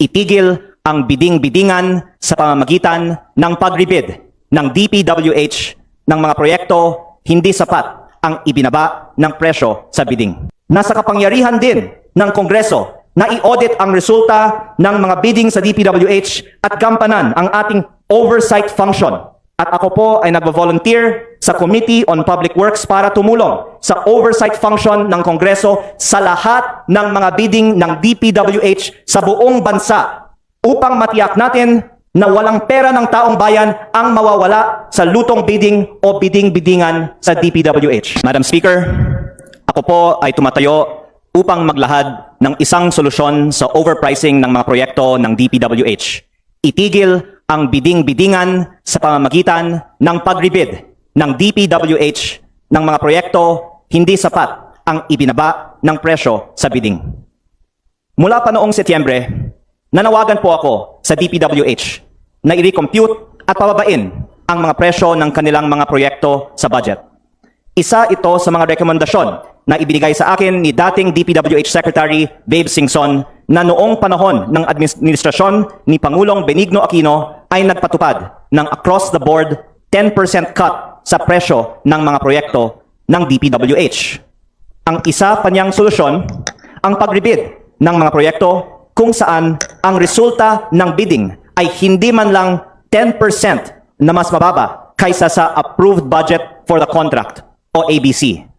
itigil ang biding-bidingan sa pamamagitan ng pagribid ng DPWH ng mga proyekto hindi sapat ang ibinaba ng presyo sa bidding. Nasa kapangyarihan din ng Kongreso na i-audit ang resulta ng mga bidding sa DPWH at gampanan ang ating oversight function. At ako po ay nagvo-volunteer sa Committee on Public Works para tumulong sa oversight function ng Kongreso sa lahat ng mga bidding ng DPWH sa buong bansa upang matiyak natin na walang pera ng taong bayan ang mawawala sa lutong bidding o biding-bidingan sa DPWH. Madam Speaker, ako po ay tumatayo upang maglahad ng isang solusyon sa overpricing ng mga proyekto ng DPWH. Itigil ang biding-bidingan sa pamamagitan ng pagribid ng DPWH ng mga proyekto hindi sapat ang ibinaba ng presyo sa bidding. Mula pa noong Setyembre, nanawagan po ako sa DPWH na i-recompute at pababain ang mga presyo ng kanilang mga proyekto sa budget. Isa ito sa mga rekomendasyon na ibinigay sa akin ni dating DPWH Secretary Babe Singson na noong panahon ng administrasyon ni Pangulong Benigno Aquino ay nagpatupad ng across-the-board 10% cut sa presyo ng mga proyekto ng DPWH. Ang isa pa niyang solusyon, ang pagribid ng mga proyekto kung saan ang resulta ng bidding ay hindi man lang 10% na mas mababa kaysa sa approved budget for the contract o ABC.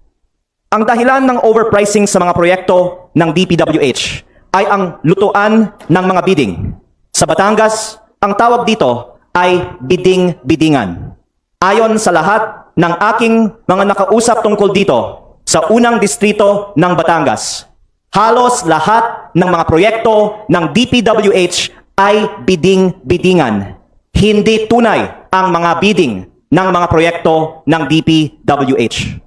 Ang dahilan ng overpricing sa mga proyekto ng DPWH ay ang lutuan ng mga bidding. Sa Batangas, ang tawag dito ay bidding-bidingan. Ayon sa lahat ng aking mga nakausap tungkol dito sa unang distrito ng Batangas, halos lahat ng mga proyekto ng DPWH ay bidding-bidingan. Hindi tunay ang mga bidding ng mga proyekto ng DPWH.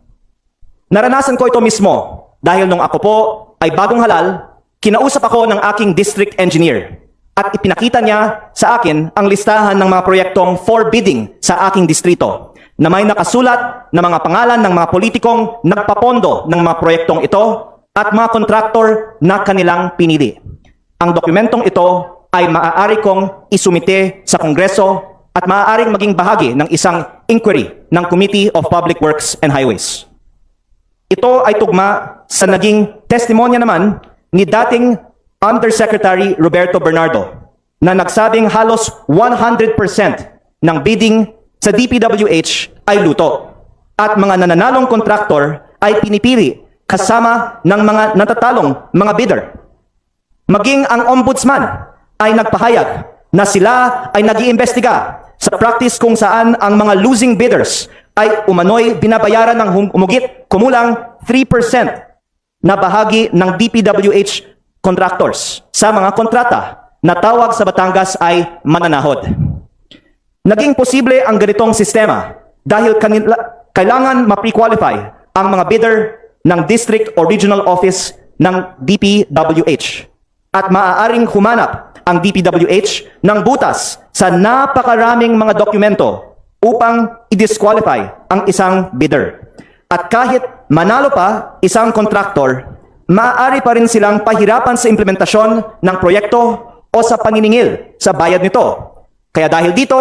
Naranasan ko ito mismo dahil nung ako po ay bagong halal, kinausap ako ng aking district engineer at ipinakita niya sa akin ang listahan ng mga proyektong for bidding sa aking distrito na may nakasulat na mga pangalan ng mga politikong nagpapondo ng mga proyektong ito at mga kontraktor na kanilang pinili. Ang dokumentong ito ay maaari kong isumite sa Kongreso at maaaring maging bahagi ng isang inquiry ng Committee of Public Works and Highways. Ito ay tugma sa naging testimonya naman ni dating Undersecretary Roberto Bernardo na nagsabing halos 100% ng bidding sa DPWH ay luto at mga nananalong kontraktor ay pinipili kasama ng mga natatalong mga bidder. Maging ang ombudsman ay nagpahayag na sila ay nag-iimbestiga sa practice kung saan ang mga losing bidders ay umano'y binabayaran ng humigit kumulang 3% na bahagi ng DPWH contractors sa mga kontrata na tawag sa Batangas ay mananahod. Naging posible ang ganitong sistema dahil kailangan ma-pre-qualify ang mga bidder ng district or regional office ng DPWH at maaaring humanap ang DPWH ng butas sa napakaraming mga dokumento upang i-disqualify ang isang bidder. At kahit manalo pa isang kontraktor, maaari pa rin silang pahirapan sa implementasyon ng proyekto o sa paniningil sa bayad nito. Kaya dahil dito,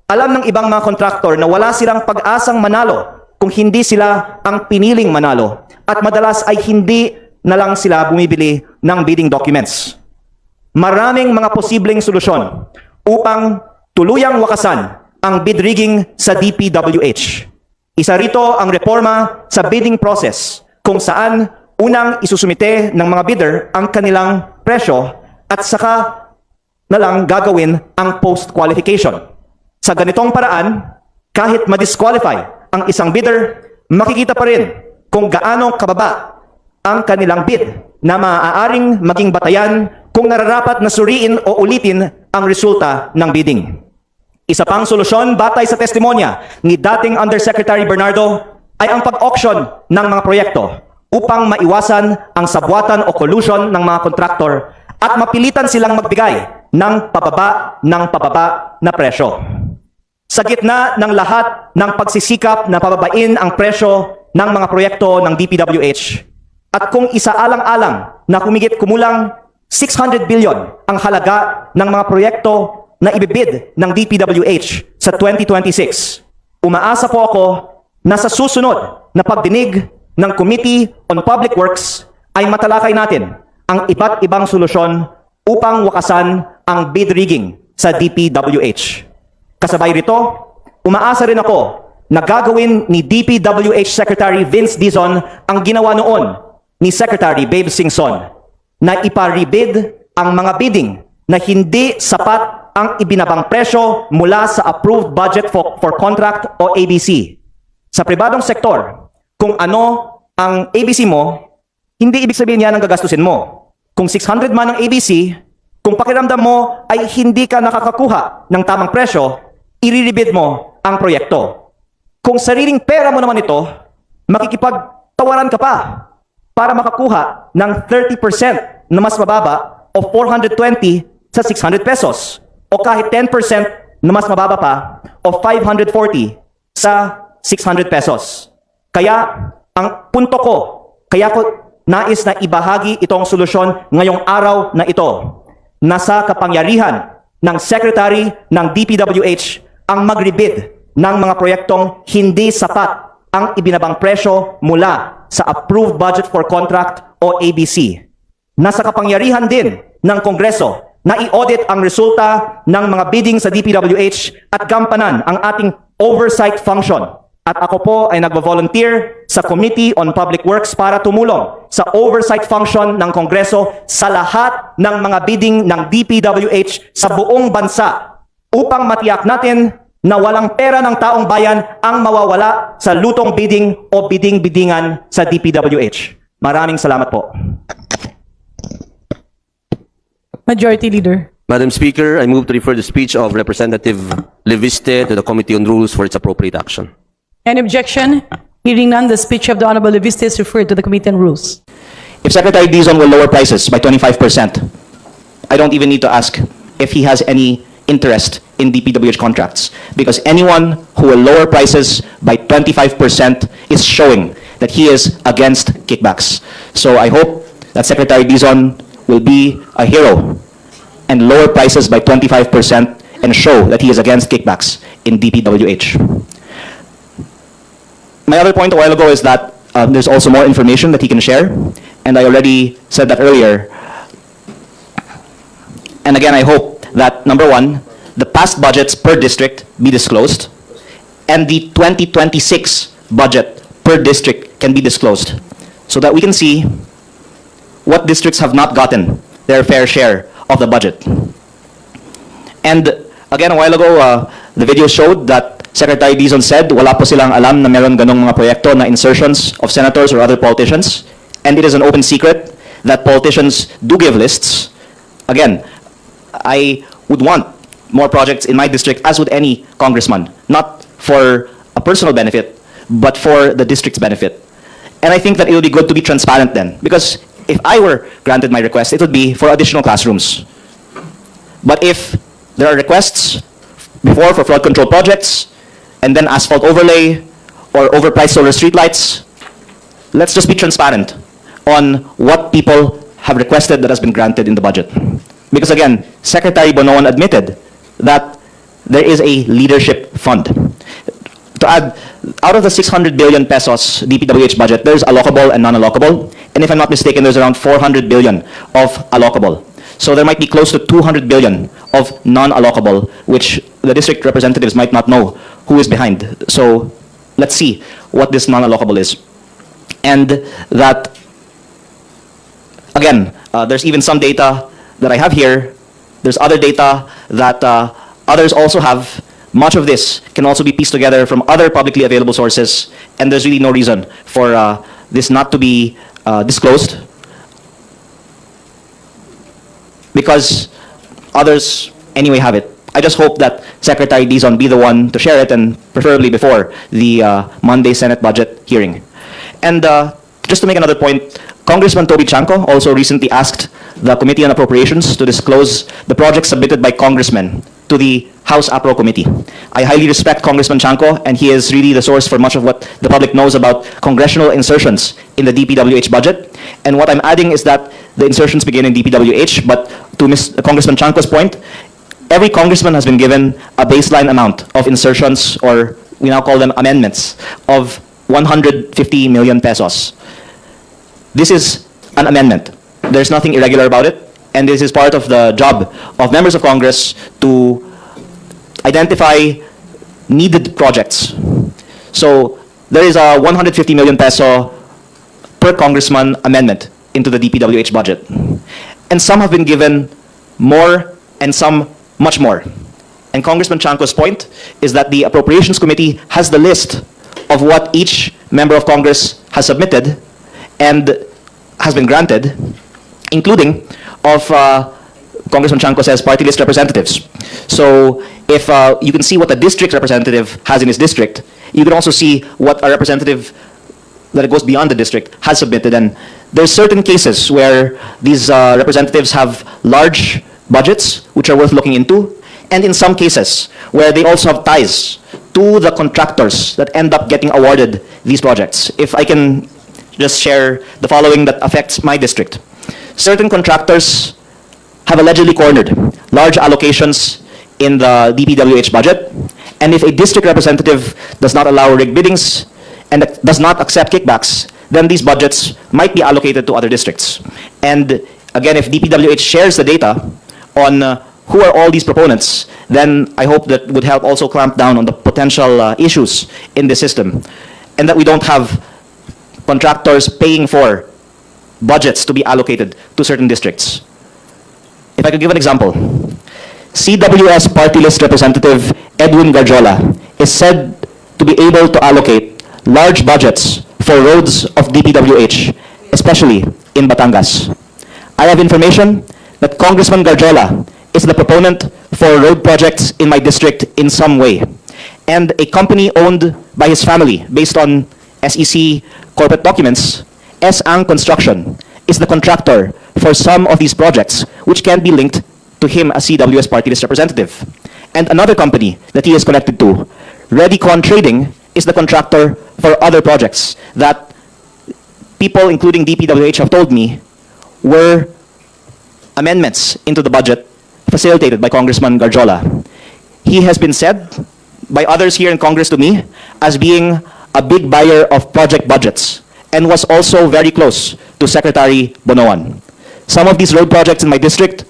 alam ng ibang mga kontraktor na wala silang pag-asang manalo kung hindi sila ang piniling manalo. At madalas ay hindi na lang sila bumibili ng bidding documents. Maraming mga posibleng solusyon upang tuluyang wakasan ang bid rigging sa DPWH. Isa rito ang reforma sa bidding process kung saan unang isusumite ng mga bidder ang kanilang presyo at saka na lang gagawin ang post-qualification. Sa ganitong paraan, kahit ma-disqualify ang isang bidder, makikita pa rin kung gaano kababa ang kanilang bid na maaaring maging batayan kung nararapat na suriin o ulitin ang resulta ng bidding. Isa pang solusyon batay sa testimonya ni dating Undersecretary Bernardo ay ang pag-auction ng mga proyekto upang maiwasan ang sabwatan o collusion ng mga kontraktor at mapilitan silang magbigay ng pababa na presyo. Sa gitna ng lahat ng pagsisikap na pababain ang presyo ng mga proyekto ng DPWH at kung isaalang-alang na humigit kumulang 600 billion ang halaga ng mga proyekto na ibibid ng DPWH sa 2026. Umaasa po ako na sa susunod na pagdinig ng Committee on Public Works ay matalakay natin ang iba't ibang solusyon upang wakasan ang bid rigging sa DPWH. Kasabay rito, umaasa rin ako na gagawin ni DPWH Secretary Vince Dizon ang ginawa noon ni Secretary Babe Singson na ipa-rebid ang mga bidding na hindi sapat ang ibinabang presyo mula sa Approved Budget for Contract o ABC. Sa pribadong sektor, kung ano ang ABC mo, hindi ibig sabihin yan ang gagastusin mo. Kung 600 man ang ABC, kung pakiramdam mo ay hindi ka nakakakuha ng tamang presyo, i-rebid mo ang proyekto. Kung sariling pera mo naman ito, makikipagtawaran ka pa para makakuha ng 30% na mas mababa o 420 sa 600 pesos o kahit 10% na mas mababa pa o 540 sa 600 pesos. Kaya ang punto ko, kaya ko nais na ibahagi itong solusyon ngayong araw na ito. Nasa kapangyarihan ng Secretary ng DPWH ang mag-rebid ng mga proyektong hindi sapat ang ibinabang presyo mula sa Approved Budget for Contract o ABC. Nasa kapangyarihan din ng Kongreso na i-audit ang resulta ng mga bidding sa DPWH at gampanan ang ating oversight function. At ako po ay nagvo-volunteer sa Committee on Public Works para tumulong sa oversight function ng Kongreso sa lahat ng mga bidding ng DPWH sa buong bansa upang matiyak natin na walang pera ng taong bayan ang mawawala sa lutong bidding o bidding-biddingan sa DPWH. Maraming salamat po. Majority Leader. Madam Speaker, I move to refer the speech of Representative Leveste to the Committee on Rules for its appropriate action. Any objection? Hearing none, the speech of the Honorable Leveste is referred to the Committee on Rules. If Secretary Dizon will lower prices by 25%, I don't even need to ask if he has any interest in DPWH contracts, because anyone who will lower prices by 25% is showing that he is against kickbacks. So I hope that Secretary Dizon will be a hero and lower prices by 25% and show that he is against kickbacks in DPWH. My other point a while ago is that there's also more information that he can share, and I already said that earlier. And again, I hope that, number one, the past budgets per district be disclosed, and the 2026 budget per district can be disclosed, so that we can see what districts have not gotten their fair share of the budget. And again, a while ago, the video showed that Secretary Dizon said wala po silang alam na meron ganong mga proyekto na insertions of senators or other politicians, and it is an open secret that politicians do give lists. Again, I would want more projects in my district, as would any congressman, not for a personal benefit, but for the district's benefit. And I think that it would be good to be transparent then, because if I were granted my request, it would be for additional classrooms. But if there are requests before for flood control projects, and then asphalt overlay, or overpriced solar streetlights, let's just be transparent on what people have requested that has been granted in the budget. Because again, Secretary Bonoan admitted that there is a leadership fund. To add, out of the 600 billion pesos DPWH budget, there's allocable and non-allocable. And if I'm not mistaken, there's around 400 billion of allocable. So there might be close to 200 billion of non-allocable, which the district representatives might not know who is behind. So let's see what this non-allocable is. And that, again, there's even some data that I have here. There's other data that others also have. Much of this can also be pieced together from other publicly available sources, and there's really no reason for this not to be disclosed, because others anyway have it. I just hope that Secretary Dizon be the one to share it, and preferably before the Monday Senate budget hearing. And just to make another point, Congressman Toby Chanco also recently asked the Committee on Appropriations to disclose the projects submitted by congressmen to the House APRO Committee. I highly respect Congressman Chanco, and he is really the source for much of what the public knows about congressional insertions in the DPWH budget. And what I'm adding is that the insertions begin in DPWH, but to Congressman Chanco's point, every congressman has been given a baseline amount of insertions, or we now call them amendments, of 150 million pesos. This is an amendment. There's nothing irregular about it, and this is part of the job of members of Congress to identify needed projects. So there is a 150 million peso per congressman amendment into the DPWH budget. And some have been given more and some much more. And Congressman Chanco's point is that the Appropriations Committee has the list of what each member of Congress has submitted and has been granted, including of Congressman Chanco says party list representatives. So if you can see what the district representative has in his district, you can also see what a representative that goes beyond the district has submitted. And there's certain cases where these representatives have large budgets, which are worth looking into, and in some cases where they also have ties to the contractors that end up getting awarded these projects. If I can just share the following that affects my district. Certain contractors have allegedly cornered large allocations in the DPWH budget, and if a district representative does not allow rigged biddings and does not accept kickbacks, then these budgets might be allocated to other districts. And again, if DPWH shares the data on who are all these proponents, then I hope that would help also clamp down on the potential issues in the system, and that we don't have contractors paying for budgets to be allocated to certain districts. If I could give an example, CWS party list representative Edwin Garjola is said to be able to allocate large budgets for roads of DPWH, especially in Batangas. I have information that Congressman Garjola is the proponent for road projects in my district in some way. And a company owned by his family, based on SEC corporate documents, S-Ang Construction, is the contractor for some of these projects, which can be linked to him as CWS party list representative. And another company that he is connected to, Redicon Trading, is the contractor for other projects that people, including DPWH, have told me were amendments into the budget facilitated by Congressman Garjola. He has been said by others here in Congress to me as being a big buyer of project budgets and was also very close to Secretary Bonoan. Some of these road projects in my district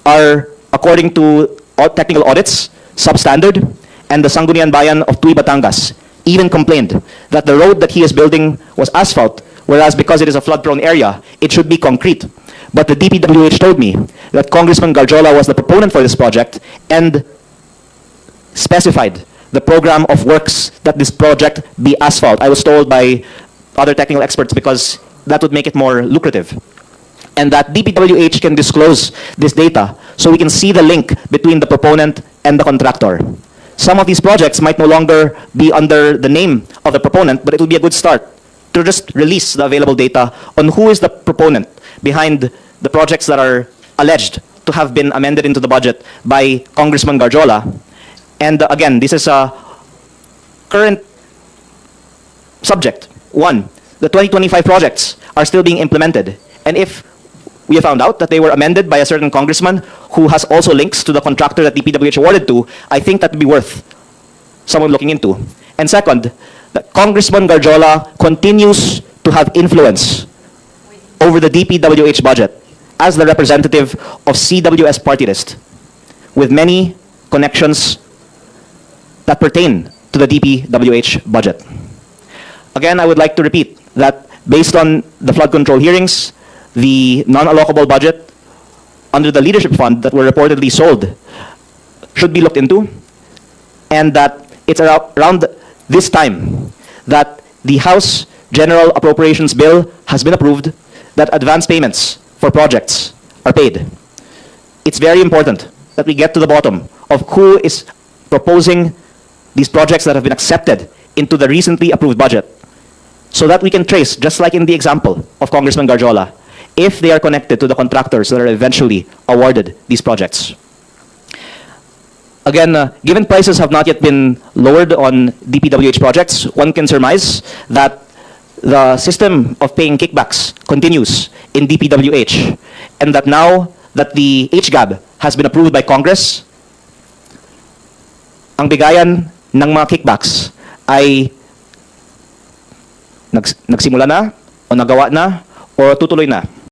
are, according to technical audits, substandard, and the Sangguniang Bayan of Tuy, Batangas even complained that the road that he is building was asphalt, whereas because it is a flood-prone area, it should be concrete. But the DPWH told me that Congressman Garjola was the proponent for this project and specified the program of works that this project be asphalt. I was told by other technical experts because that would make it more lucrative. And that DPWH can disclose this data so we can see the link between the proponent and the contractor. Some of these projects might no longer be under the name of the proponent, but it will be a good start to just release the available data on who is the proponent behind the projects that are alleged to have been amended into the budget by Congressman Garjola. And again, this is a current subject. One, the 2025 projects are still being implemented. And if we have found out that they were amended by a certain congressman who has also links to the contractor that DPWH awarded to, I think that would be worth someone looking into. And second, that Congressman Garjola continues to have influence over the DPWH budget as the representative of CWS party list, with many connections that pertain to the DPWH budget. Again, I would like to repeat that based on the flood control hearings, the non-allocable budget under the leadership fund that were reportedly sold should be looked into, and that it's around this time that the House General Appropriations Bill has been approved, that advance payments for projects are paid. It's very important that we get to the bottom of who is proposing these projects that have been accepted into the recently approved budget, so that we can trace, just like in the example of Congressman Garjola, if they are connected to the contractors that are eventually awarded these projects. Again, given prices have not yet been lowered on DPWH projects, one can surmise that the system of paying kickbacks continues in DPWH, and that now that the HGAB has been approved by Congress, ang bigayan ng mga kickbacks ay nagsimula na, o nagawa na, o tutuloy na.